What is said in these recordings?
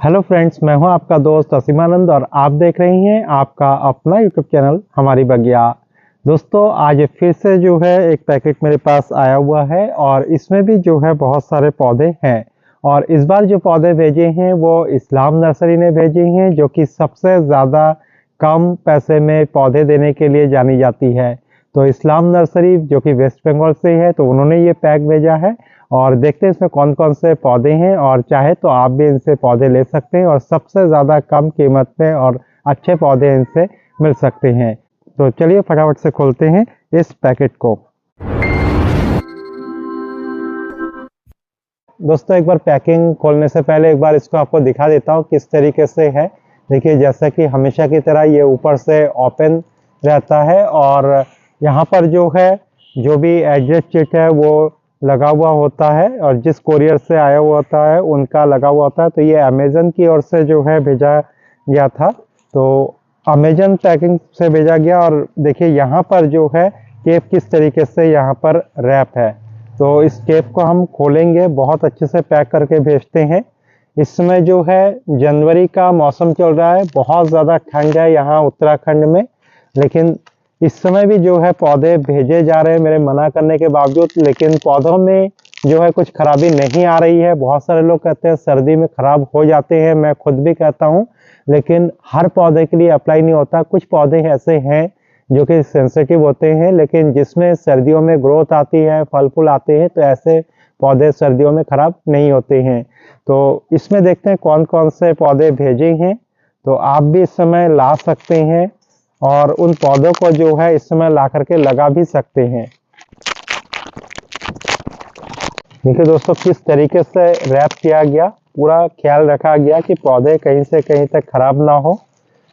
Hello friends, मैं हूं आपका दोस्त असीमानंद और आप देख रही हैं आपका अपना यूट्यूब चैनल हमारी बगिया। दोस्तों, आज फिर से जो है एक पैकेट मेरे पास आया हुआ है और इसमें भी जो है बहुत सारे पौधे हैं। और इस बार जो पौधे भेजे हैं वो इस्लाम नर्सरी ने भेजे हैं, जो कि सबसे ज़्यादा कम पैसे में पौधे देने के लिए जानी जाती है। तो इस्लाम नर्सरी जो कि वेस्ट बंगाल से है, तो उन्होंने ये पैक भेजा है और देखते हैं इसमें कौन कौन से पौधे हैं। और चाहे तो आप भी इनसे पौधे ले सकते हैं और सबसे ज़्यादा कम कीमत में और अच्छे पौधे इनसे मिल सकते हैं। तो चलिए फटाफट से खोलते हैं इस पैकेट को। दोस्तों, एक बार पैकिंग खोलने से पहले एक बार इसको आपको दिखा देता हूँ किस तरीके से है। देखिए, जैसा कि हमेशा की तरह ये ऊपर से ओपन रहता है और यहाँ पर जो है जो भी एड्रेस चिट है वो लगा हुआ होता है और जिस कोरियर से आया हुआ होता है उनका लगा हुआ होता है। तो ये अमेज़न की ओर से जो है भेजा गया था, तो अमेज़न पैकिंग से भेजा गया। और देखिए यहाँ पर जो है टेप किस तरीके से यहाँ पर रैप है, तो इस टेप को हम खोलेंगे, बहुत अच्छे से पैक करके भेजते हैं। इस समय जो है जनवरी का मौसम चल रहा है, बहुत ज़्यादा ठंड है यहाँ उत्तराखंड में, लेकिन इस समय भी जो है पौधे भेजे जा रहे हैं मेरे मना करने के बावजूद। लेकिन पौधों में जो है कुछ खराबी नहीं आ रही है। बहुत सारे लोग कहते हैं सर्दी में खराब हो जाते हैं, मैं खुद भी कहता हूं, लेकिन हर पौधे के लिए अप्लाई नहीं होता। कुछ पौधे ऐसे हैं जो कि सेंसिटिव होते हैं, लेकिन जिसमें सर्दियों में ग्रोथ आती है, फल फूल आते हैं, तो ऐसे पौधे सर्दियों में खराब नहीं होते हैं। तो इसमें देखते हैं कौन कौन से पौधे भेजे हैं, तो आप भी इस समय ला सकते हैं और उन पौधों को जो है इस समय ला करके लगा भी सकते हैं। देखिए दोस्तों, किस तरीके से रैप किया गया, पूरा ख्याल रखा गया कि पौधे कहीं से कहीं तक खराब ना हो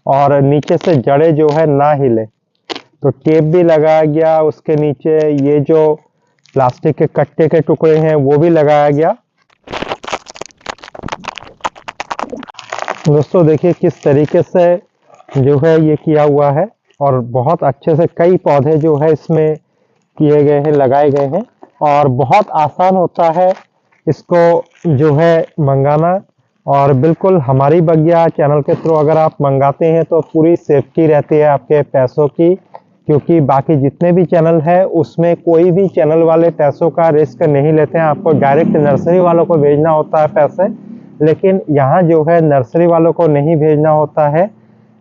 और नीचे से जड़ें जो है ना हिले। तो टेप भी लगाया गया, उसके नीचे ये जो प्लास्टिक के कट्टे के टुकड़े हैं वो भी लगाया गया। दोस्तों देखिए किस तरीके से जो है ये किया हुआ है और बहुत अच्छे से कई पौधे जो है इसमें किए गए हैं, लगाए गए हैं और बहुत आसान होता है इसको जो है मंगाना। और बिल्कुल हमारी बगिया चैनल के थ्रू अगर आप मंगाते हैं तो पूरी सेफ्टी रहती है आपके पैसों की, क्योंकि बाकी जितने भी चैनल है उसमें कोई भी चैनल वाले पैसों का रिस्क नहीं लेते हैं। आपको डायरेक्ट नर्सरी वालों को भेजना होता है पैसे, लेकिन यहाँ जो है नर्सरी वालों को नहीं भेजना होता है।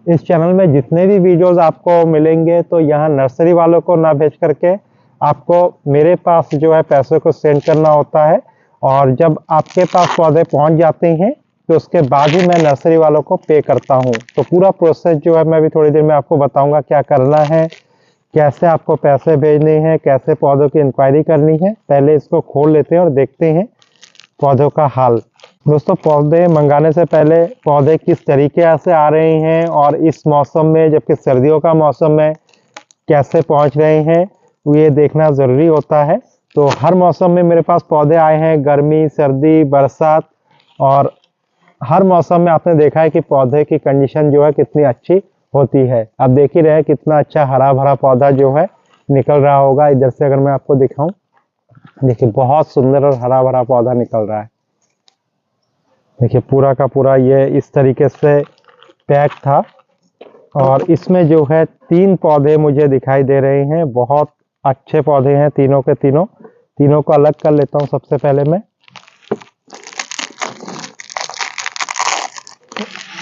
इस चैनल में जितने भी वीडियोस आपको मिलेंगे तो यहाँ नर्सरी वालों को ना भेज करके आपको मेरे पास जो है पैसों को सेंड करना होता है। और जब आपके पास पौधे पहुँच जाते हैं तो उसके बाद ही मैं नर्सरी वालों को पे करता हूँ। तो पूरा प्रोसेस जो है मैं अभी थोड़ी देर में आपको बताऊँगा क्या करना है, कैसे आपको पैसे भेजने हैं, कैसे पौधों की इंक्वायरी करनी है। पहले इसको खोल लेते हैं और देखते हैं पौधों का हाल। दोस्तों, पौधे मंगाने से पहले पौधे किस तरीके से आ रहे हैं और इस मौसम में, जबकि सर्दियों का मौसम है, कैसे पहुंच रहे हैं ये देखना ज़रूरी होता है। तो हर मौसम में मेरे पास पौधे आए हैं, गर्मी, सर्दी, बरसात, और हर मौसम में आपने देखा है कि पौधे की कंडीशन जो है कितनी अच्छी होती है। अब देख ही रहे हैं कितना अच्छा हरा भरा पौधा जो है निकल रहा होगा। इधर से अगर मैं आपको दिखाऊं, देखिए बहुत सुंदर और हरा भरा पौधा निकल रहा है। देखिए पूरा का पूरा ये इस तरीके से पैक था और इसमें जो है 3 पौधे मुझे दिखाई दे रहे हैं। बहुत अच्छे पौधे हैं तीनों के तीनों। तीनों को अलग कर लेता हूं सबसे पहले मैं।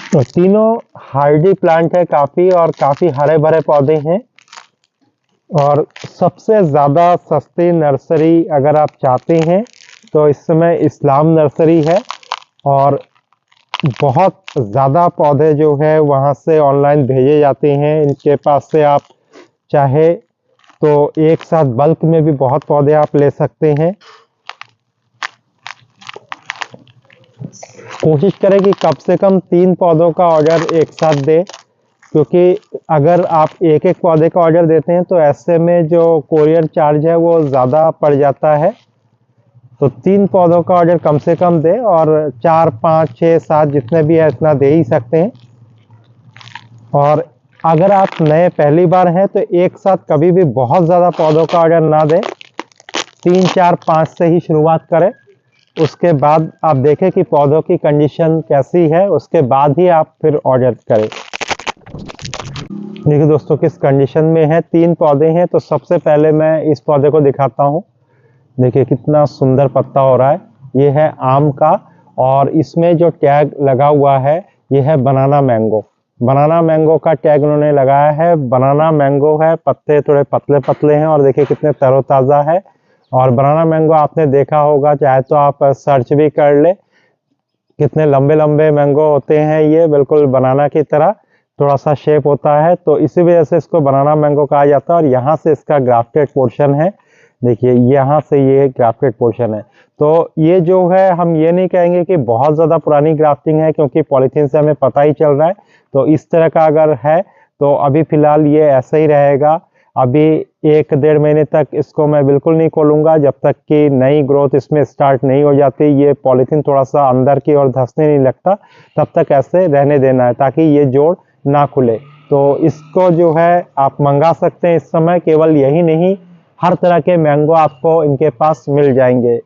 तो तीनों हार्डी प्लांट है काफ़ी, और काफ़ी हरे भरे पौधे हैं। और सबसे ज़्यादा सस्ती नर्सरी अगर आप चाहते हैं तो इस समय इस्लाम नर्सरी है, और बहुत ज़्यादा पौधे जो है वहाँ से ऑनलाइन भेजे जाते हैं। इनके पास से आप चाहे तो एक साथ बल्क में भी बहुत पौधे आप ले सकते हैं। कोशिश करें कि कम से कम 3 पौधों का ऑर्डर एक साथ दें, क्योंकि अगर आप एक एक पौधे का ऑर्डर देते हैं तो ऐसे में जो कोरियर चार्ज है वो ज़्यादा पड़ जाता है। तो 3 पौधों का ऑर्डर कम से कम दें, और 4, 5, 6, 7 जितने भी है इतना दे ही सकते हैं। और अगर आप नए पहली बार हैं तो एक साथ कभी भी बहुत ज़्यादा पौधों का ऑर्डर ना दें, 3, 4, 5 से ही शुरुआत करें। उसके बाद आप देखें कि पौधों की कंडीशन कैसी है, उसके बाद ही आप फिर ऑर्डर करें। देखिए दोस्तों किस कंडीशन में है, 3 पौधे हैं। तो सबसे पहले मैं इस पौधे को दिखाता हूँ। देखिए कितना सुंदर पत्ता हो रहा है। ये है आम का, और इसमें जो टैग लगा हुआ है ये है बनाना मैंगो। बनाना मैंगो का टैग उन्होंने लगाया है। बनाना मैंगो है, पत्ते थोड़े पतले पतले हैं और देखिए कितने तरोताज़ा है। और बनाना मैंगो आपने देखा होगा, चाहे तो आप सर्च भी कर ले, कितने लंबे लंबे मैंगो होते हैं। ये बिल्कुल बनाना की तरह थोड़ा सा शेप होता है, तो इसी वजह से इसको बनाना मैंगो कहा जाता है। और यहाँ से इसका ग्राफ्टेड पोर्शन है, देखिए यहाँ से ये ग्राफ्टेड पोर्शन है। तो ये जो है, हम ये नहीं कहेंगे कि बहुत ज़्यादा पुरानी ग्राफ्टिंग है, क्योंकि पॉलीथीन से हमें पता ही चल रहा है। तो इस तरह का अगर है तो अभी फ़िलहाल ये ऐसा ही रहेगा। अभी 1-1.5 महीने तक इसको मैं बिल्कुल नहीं खोलूँगा, जब तक कि नई ग्रोथ इसमें स्टार्ट नहीं हो जाती। ये पॉलीथीन थोड़ा सा अंदर की ओर धंसने नहीं लगता, तब तक ऐसे रहने देना है, ताकि ये जोड़ ना खुले। तो इसको जो है आप मंगा सकते हैं इस समय। केवल यही नहीं, हर तरह के मैंगो आपको इनके पास मिल जाएंगे।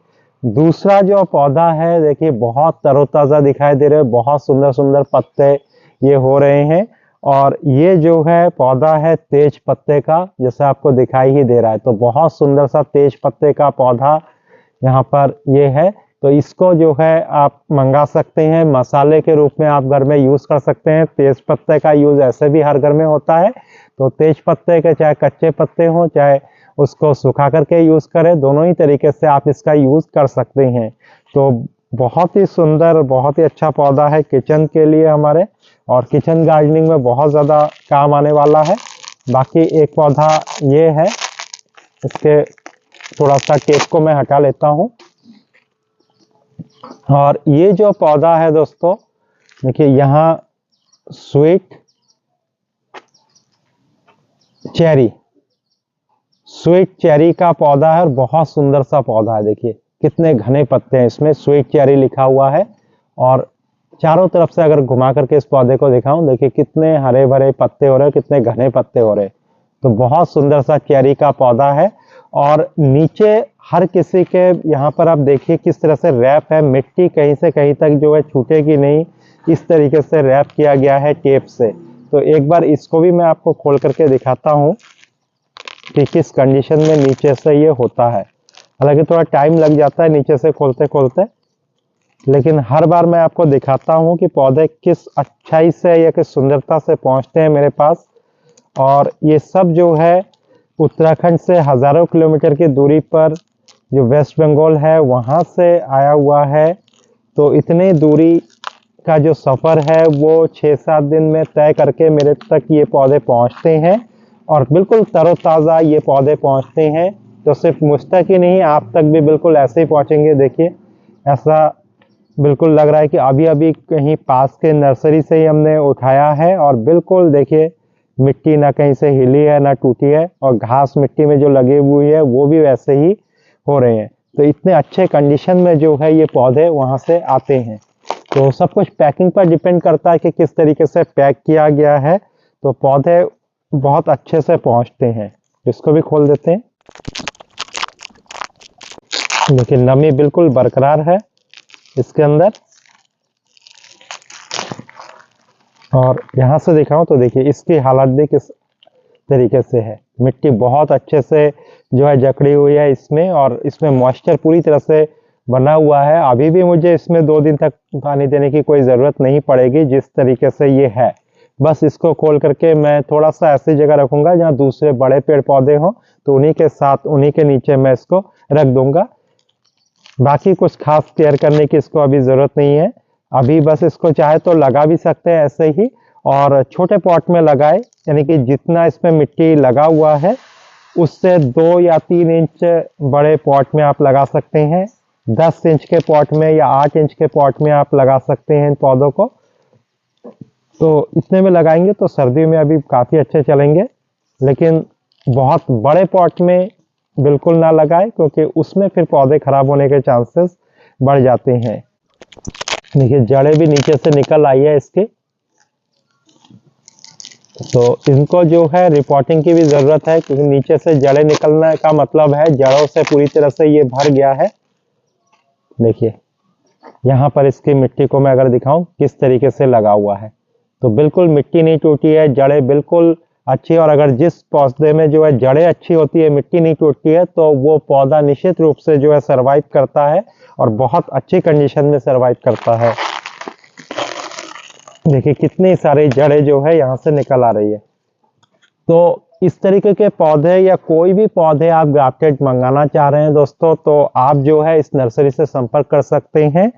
दूसरा जो पौधा है, देखिए बहुत तरोताज़ा दिखाई दे रहे हैं, बहुत सुंदर सुंदर पत्ते ये हो रहे हैं। और ये जो है पौधा है तेज पत्ते का, जैसे आपको दिखाई ही दे रहा है। तो बहुत सुंदर सा तेज पत्ते का पौधा यहाँ पर ये है। तो इसको जो है आप मंगा सकते हैं, मसाले के रूप में आप घर में यूज़ कर सकते हैं। तेज पत्ते का यूज़ ऐसे भी हर घर में होता है। तो तेज पत्ते के चाहे कच्चे पत्ते हों, चाहे उसको सुखा करके यूज़ करें, दोनों ही तरीके से आप इसका यूज़ कर सकते हैं। तो बहुत ही सुंदर, बहुत ही अच्छा पौधा है किचन के लिए हमारे, और किचन गार्डनिंग में बहुत ज़्यादा काम आने वाला है। बाकी एक पौधा ये है, इसके थोड़ा सा टेप को मैं हटा लेता हूँ। और ये जो पौधा है दोस्तों, देखिए यहाँ स्वीट चेरी का पौधा है, और बहुत सुंदर सा पौधा है। देखिए कितने घने पत्ते हैं इसमें, स्वीट चेरी लिखा हुआ है। और चारों तरफ से अगर घुमा करके इस पौधे को दिखाऊं, देखिए कितने हरे भरे पत्ते हो रहे हैं, कितने घने पत्ते हो रहे हैं। तो बहुत सुंदर सा चेरी का पौधा है। और नीचे हर किसी के यहाँ पर आप देखिए किस तरह से रैप है, मिट्टी कहीं से कहीं तक जो है छूटेगी नहीं, इस तरीके से रैप किया गया है टेप से। तो एक बार इसको भी मैं आपको खोल करके दिखाता हूँ कि किस कंडीशन में नीचे से ये होता है। हालांकि थोड़ा टाइम लग जाता है नीचे से खोलते खोलते, लेकिन हर बार मैं आपको दिखाता हूँ कि पौधे किस अच्छाई से या किस सुंदरता से पहुँचते हैं मेरे पास। और ये सब जो है उत्तराखंड से हज़ारों किलोमीटर की दूरी पर जो वेस्ट बंगाल है वहाँ से आया हुआ है। तो इतनी दूरी का जो सफ़र है वो 6-7 दिन में तय करके मेरे तक ये पौधे पहुँचते हैं, और बिल्कुल तरोताज़ा ये पौधे पहुँचते हैं। तो सिर्फ मुझ तक ही नहीं, आप तक भी बिल्कुल ऐसे ही पहुँचेंगे। देखिए ऐसा बिल्कुल लग रहा है कि अभी अभी कहीं पास के नर्सरी से ही हमने उठाया है। और बिल्कुल देखिए मिट्टी ना कहीं से हिली है ना टूटी है, और घास मिट्टी में जो लगी हुई है वो भी वैसे ही हो रहे हैं। तो इतने अच्छे कंडीशन में जो है ये पौधे वहाँ से आते हैं। तो सब कुछ पैकिंग पर डिपेंड करता है कि किस तरीके से पैक किया गया है। तो पौधे बहुत अच्छे से पहुँचते हैं। इसको भी खोल देते हैं। देखिए नमी बिल्कुल बरकरार है इसके अंदर। और यहाँ से दिखाऊं तो देखिए इसकी हालत भी किस तरीके से है। मिट्टी बहुत अच्छे से जो है जकड़ी हुई है इसमें, और इसमें मॉइस्चर पूरी तरह से बना हुआ है। अभी भी मुझे इसमें 2 दिन तक पानी देने की कोई ज़रूरत नहीं पड़ेगी, जिस तरीके से ये है। बस इसको खोल करके मैं थोड़ा सा ऐसी जगह रखूँगा जहाँ दूसरे बड़े पेड़ पौधे हों, तो उन्हीं के साथ, उन्हीं के नीचे मैं इसको रख दूँगा। बाकी कुछ खास केयर करने की इसको अभी ज़रूरत नहीं है। अभी बस इसको चाहे तो लगा भी सकते हैं ऐसे ही, और छोटे पॉट में लगाए, यानी कि जितना इसमें मिट्टी लगा हुआ है उससे 2 या 3 इंच बड़े पॉट में आप लगा सकते हैं। 10 इंच के पॉट में या 8 इंच के पॉट में आप लगा सकते हैं इन पौधों को। तो इतने में लगाएंगे तो सर्दी में अभी काफ़ी अच्छे चलेंगे, लेकिन बहुत बड़े पॉट में बिल्कुल ना लगाए, क्योंकि उसमें फिर पौधे खराब होने के चांसेस बढ़ जाते हैं। देखिए जड़ें भी नीचे से निकल आई है इसकी। तो इनको जो है रिपोर्टिंग की भी ज़रूरत है, क्योंकि नीचे से जड़ें निकलने का मतलब है जड़ों से पूरी तरह से ये भर गया है। देखिए यहाँ पर इसकी मिट्टी को मैं अगर दिखाऊं किस तरीके से लगा हुआ है, तो बिल्कुल मिट्टी नहीं टूटी है, जड़ें बिल्कुल अच्छी। और अगर जिस पौधे में जो है जड़ें अच्छी होती है, मिट्टी नहीं टूटती है, तो वो पौधा निश्चित रूप से जो है सरवाइव करता है और बहुत अच्छी कंडीशन में सरवाइव करता है। देखिए कितनी सारी जड़ें जो है यहाँ से निकल आ रही है। तो इस तरीके के पौधे या कोई भी पौधे आप ग्राफ्टेड मंगाना चाह रहे हैं दोस्तों, तो आप जो है इस नर्सरी से संपर्क कर सकते हैं।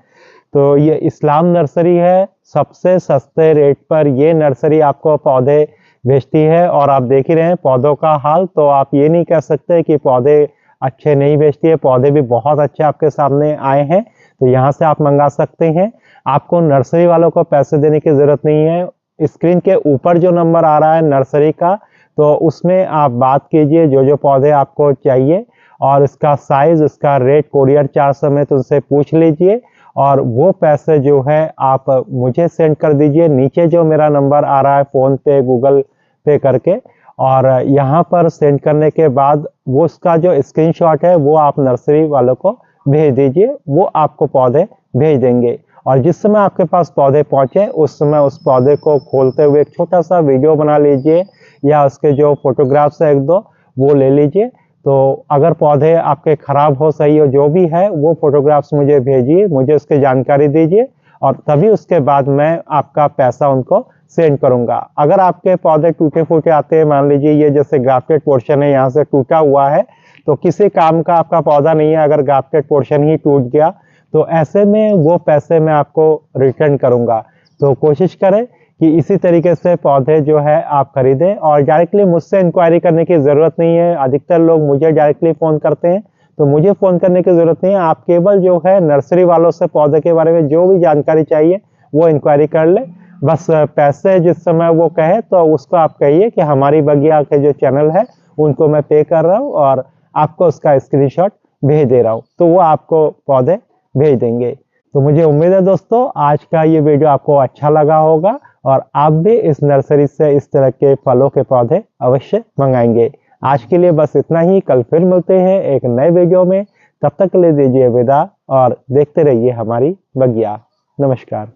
तो ये इस्लाम नर्सरी है, सबसे सस्ते रेट पर ये नर्सरी आपको पौधे बेचती है। और आप देख ही रहे हैं पौधों का हाल, तो आप ये नहीं कह सकते कि पौधे अच्छे नहीं बेचती है, पौधे भी बहुत अच्छे आपके सामने आए हैं। तो यहाँ से आप मंगा सकते हैं, आपको नर्सरी वालों को पैसे देने की ज़रूरत नहीं है। स्क्रीन के ऊपर जो नंबर आ रहा है नर्सरी का, तो उसमें आप बात कीजिए जो जो पौधे आपको चाहिए और इसका साइज़, इसका रेट, कोरियर चार्ज समेत उनसे पूछ लीजिए और वो पैसे जो है आप मुझे सेंड कर दीजिए। नीचे जो मेरा नंबर आ रहा है फ़ोन पे, गूगल पे करके, और यहाँ पर सेंड करने के बाद वो उसका जो स्क्रीनशॉट है वो आप नर्सरी वालों को भेज दीजिए, वो आपको पौधे भेज देंगे। और जिस समय आपके पास पौधे पहुँचे उस समय उस पौधे को खोलते हुए एक छोटा सा वीडियो बना लीजिए या उसके जो फोटोग्राफ्स है 1-2 वो ले लीजिए। तो अगर पौधे आपके ख़राब हो, सही हो, जो भी है वो फोटोग्राफ्स मुझे भेजिए, मुझे उसकी जानकारी दीजिए और तभी उसके बाद मैं आपका पैसा उनको सेंड करूंगा। अगर आपके पौधे टूटे फूटे आते हैं, मान लीजिए ये जैसे ग्राफ्टेड पोर्शन है यहाँ से टूटा हुआ है, तो किसी काम का आपका पौधा नहीं है, अगर ग्राफ्टेड पोर्शन ही टूट गया तो ऐसे में वो पैसे मैं आपको रिटर्न करूंगा। तो कोशिश करें कि इसी तरीके से पौधे जो है आप खरीदें और डायरेक्टली मुझसे इंक्वायरी करने की ज़रूरत नहीं है। अधिकतर लोग मुझे डायरेक्टली फ़ोन करते हैं, तो मुझे फ़ोन करने की ज़रूरत नहीं है। आप केवल जो है नर्सरी वालों से पौधे के बारे में जो भी जानकारी चाहिए वो इंक्वायरी कर ले। बस पैसे जिस समय वो कहे तो उसको आप कहिए कि हमारी बगिया के जो चैनल है उनको मैं पे कर रहा हूँ और आपको उसका स्क्रीनशॉट भेज दे रहा हूँ, तो वो आपको पौधे भेज देंगे। तो मुझे उम्मीद है दोस्तों आज का ये वीडियो आपको अच्छा लगा होगा और आप भी इस नर्सरी से इस तरह के फलों के पौधे अवश्य मंगाएंगे। आज के लिए बस इतना ही, कल फिर मिलते हैं एक नए वीडियो में। तब तक ले दीजिए विदा और देखते रहिए हमारी बगिया। नमस्कार।